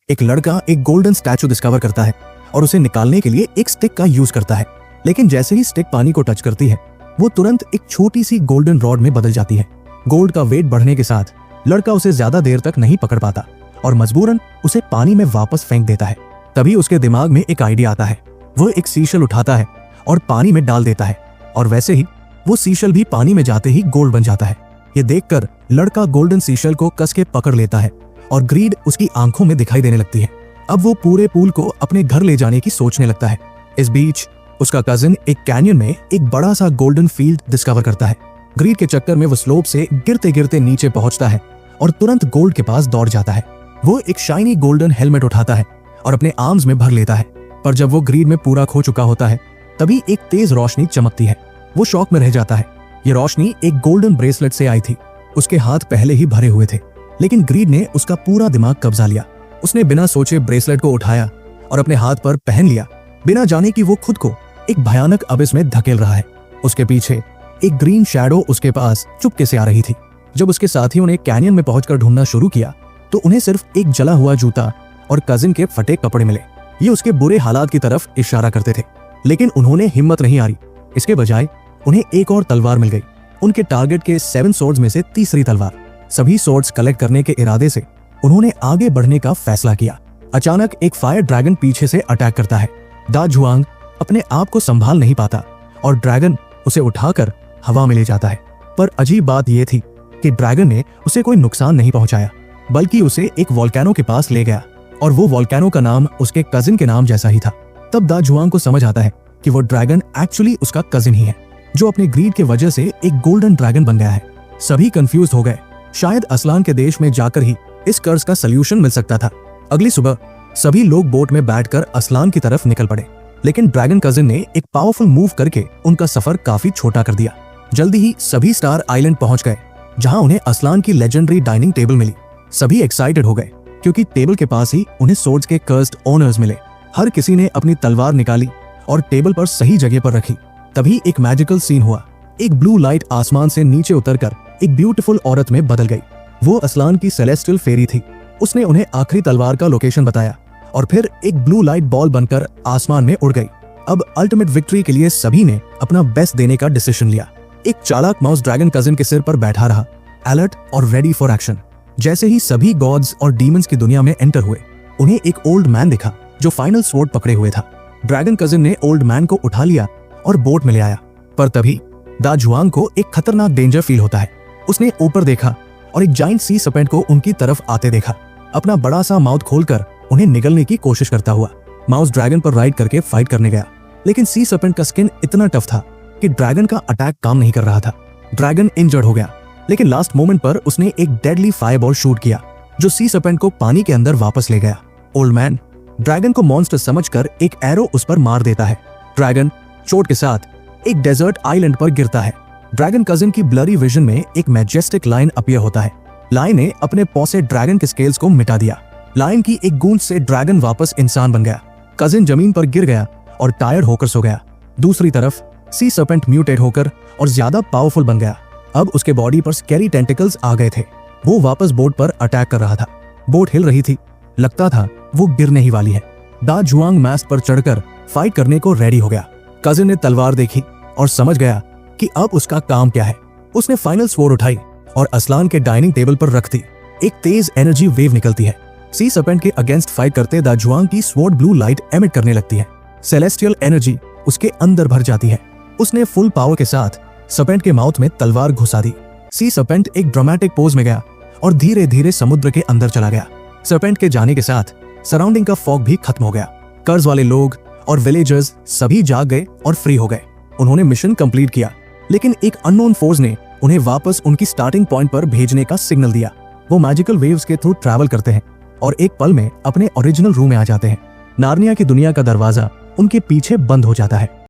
एक लड़का एक गोल्डन स्टैचू डिस्कवर करता है और उसे निकालने के लिए एक स्टिक का यूज करता है। लेकिन जैसे ही स्टिक पानी को टच करती है वो तुरंत एक छोटी सी गोल्डन रॉड में बदल जाती है। गोल्ड का वेट बढ़ने के साथ लड़का उसे ज्यादा देर तक नहीं पकड़ पाता और मजबूरन उसे पानी में वापस फेंक देता है। तभी उसके दिमाग में एक आइडिया आता है। वो एक सीशल उठाता है और पानी में डाल देता है और वैसे ही वो सीशल भी पानी में जाते ही गोल्ड बन जाता है। ये देखकर लड़का गोल्डन सीशल को कस के पकड़ लेता है और ग्रीड उसकी आंखों में दिखाई देने लगती है। अब वो पूरे पूल को अपने घर ले जाने की सोचने लगता है। इस बीच उसका कजिन एक कैनियन में एक बड़ा सा गोल्डन फील्ड डिस्कवर करता है। ग्रीड के चक्कर में वो स्लोप से गिरते गिरते नीचे पहुंचता है और तुरंत गोल्ड के पास दौड़ जाता है। वो एक शाइनी गोल्डन हेलमेट उठाता है और अपने आर्म्स में भर लेता है। पर जब वो ग्रीड में पूरा खो चुका होता है तभी एक तेज रोशनी चमकती है। वो शॉक में रह जाता है। ये रोशनी एक गोल्डन ब्रेसलेट से आई थी। उसके हाथ पहले ही भरे हुए थे, लेकिन ग्रीड ने उसका पूरा दिमाग कब्जा लिया। उसने बिना सोचे ब्रेसलेट को उठाया और अपने हाथ पर पहन लिया, बिना जाने कि वो खुद को एक भयानक अबिस में धकेल रहा है। उसके पीछे एक ग्रीन शैडो उसके पास चुपके से आ रही थी। जब उसके साथियों ने कैनियन में पहुंचकर ढूंढना शुरू किया तो उन्हें सिर्फ एक जला हुआ जूता और कजिन के फटे कपड़े मिले। ये उसके बुरे हालात की तरफ इशारा करते थे, लेकिन उन्होंने हिम्मत नहीं हारी। इसके बजाय उन्हें एक और तलवार मिल गई, उनके टारगेट के 7 सोर्ड्स में से तीसरी तलवार। सभी सोर्ड्स कलेक्ट करने के इरादे से उन्होंने आगे बढ़ने का फैसला किया। अचानक एक फायर ड्रैगन पीछे से अटैक करता है। दा जुआंग अपने आप को संभाल नहीं पाता और ड्रैगन उसे उठाकर हवा में ले जाता है। पर अजीब बात यह थी कि ड्रैगन ने उसे कोई नुकसान नहीं पहुंचाया, बल्कि उसे एक वोल्केनो के पास ले गया और वो वोल्केनो का नाम उसके कजिन के नाम जैसा ही था। तब दा जुआंग को समझ आता है कि वो ड्रैगन एक्चुअली उसका कजिन ही है, जो अपने ग्रीड के वजह से एक गोल्डन ड्रैगन बन गया है। सभी कंफ्यूज हो गए। शायद असलान के देश में जाकर ही इस कर्ज का सल्यूशन मिल सकता था। अगली सुबह सभी लोग बोट में बैठकर असलान की तरफ निकल पड़े, लेकिन ड्रैगन कजिन ने एक पावरफुल मूव करके उनका सफर काफी छोटा कर दिया। जल्दी ही सभी स्टार आइलैंड पहुंच गए, जहां उन्हें असलान की लेजेंडरी डाइनिंग टेबल मिली। सभी एक्साइटेड हो गए क्योंकि टेबल के पास ही उन्हें सोर्ड्स के कर्स्ड ओनर्स मिले। हर किसी ने अपनी तलवार निकाली और टेबल पर सही जगह पर रखी। तभी एक मैजिकल सीन हुआ। एक ब्लू लाइट आसमान से नीचे उतरकर एक ब्यूटीफुल औरत में बदल गई। वो असलान की सेलेस्टियल फेरी थी। उसने उन्हें आखिरी तलवार का लोकेशन बताया और फिर एक ब्लू लाइट बॉल बनकर आसमान में उड़ गई। अब अल्टीमेट विक्ट्री के लिए सभी ने अपना बेस्ट देने का डिसीजन लिया। एक चालाक माउस ड्रैगन कजिन के सिर पर बैठा रहा, अलर्ट और रेडी फॉर एक्शन। जैसे ही सभी गॉड्स और डीमंस की दुनिया में एंटर हुए, उन्हें एक ओल्ड मैन दिखा जो फाइनल स्वॉर्ड पकड़े हुए था। ड्रैगन कजिन ने ओल्ड मैन को उठा लिया और बोट में ले आया। पर तभी दा जुआंग को एक खतरनाक डेंजर फील होता है। उसने ऊपर देखा और एक जाइंट सी सर्पेंट को उनकी तरफ आते देखा। अपना बड़ा सा माउथ खोलकर उन्हें निगलने की कोशिश करता हुआ माउस ड्रैगन पर राइड करके फाइट करने गया, लेकिन सी सर्पेंट का स्किन इतना टफ था कि ड्रैगन का अटैक काम नहीं कर रहा था। ड्रैगन इंजर्ड हो गया, लेकिन लास्ट मोमेंट पर उसने एक डेडली फायरबॉल शूट किया जो सी सर्पेंट को पानी के अंदर वापस ले गया। ओल्ड मैन ड्रैगन को मॉन्स्टर समझकर एक एरो उस पर मार देता है। ड्रैगन चोट के साथ एक डेजर्ट आइलैंड पर गिरता है। ड्रैगन कजिन की ब्लरी विजन में एक मैजेस्टिक लायन अपीयर होता है। लायन ने अपने पॉ से ड्रैगन के स्केल्स को मिटा दिया। लायन की एक गूंज से ड्रैगन वापस इंसान बन गया। कजिन जमीन पर गिर गया और टायर्ड होकर सो गया। दूसरी तरफ सी सर्पेंट म्यूटेट होकर और ज्यादा पावरफुल बन गया। अब उसके बॉडी पर स्कैरी टेंटिकल्स आ गए थे। वो वापस बोट पर अटैक कर रहा था। बोट हिल रही थी, लगता था वो गिरने ही वाली है। दा जुआंग मास्ट पर चढ़कर फाइट करने को रेडी हो गया। कजिन ने तलवार देखी और समझ गया कि अब उसका काम क्या है। उसने फाइनल स्वॉर्ड उठाई और असलान के डाइनिंग टेबल पर रख दी। एक तेज एनर्जी वेव निकलती है। सी सर्पेंट के अगेंस्ट फाइट करते दा जुआंग की स्वॉर्ड ब्लू लाइट एमिट करने लगती है। सेलेस्टियल एनर्जी उसके अंदर भर जाती है। उसने फुल पावर के साथ सर्पेंट के माउथ में तलवार घुसा दी। सी सर्पेंट एक ड्रामेटिक पोज में गया और धीरे धीरे समुद्र के अंदर चला गया। सर्पेंट के जाने के साथ सराउंडिंग का फॉग भी खत्म हो गया। कर्ज वाले लोग और विलेजर्स सभी जाग गए और फ्री हो गए। उन्होंने मिशन कंप्लीट किया, लेकिन एक अननोन फोर्स ने उन्हें वापस उनकी स्टार्टिंग पॉइंट पर भेजने का सिग्नल दिया। वो मैजिकल वेव्स के थ्रू ट्रैवल करते हैं और एक पल में अपने ओरिजिनल रूम में आ जाते हैं। नार्निया की दुनिया का दरवाजा उनके पीछे बंद हो जाता है।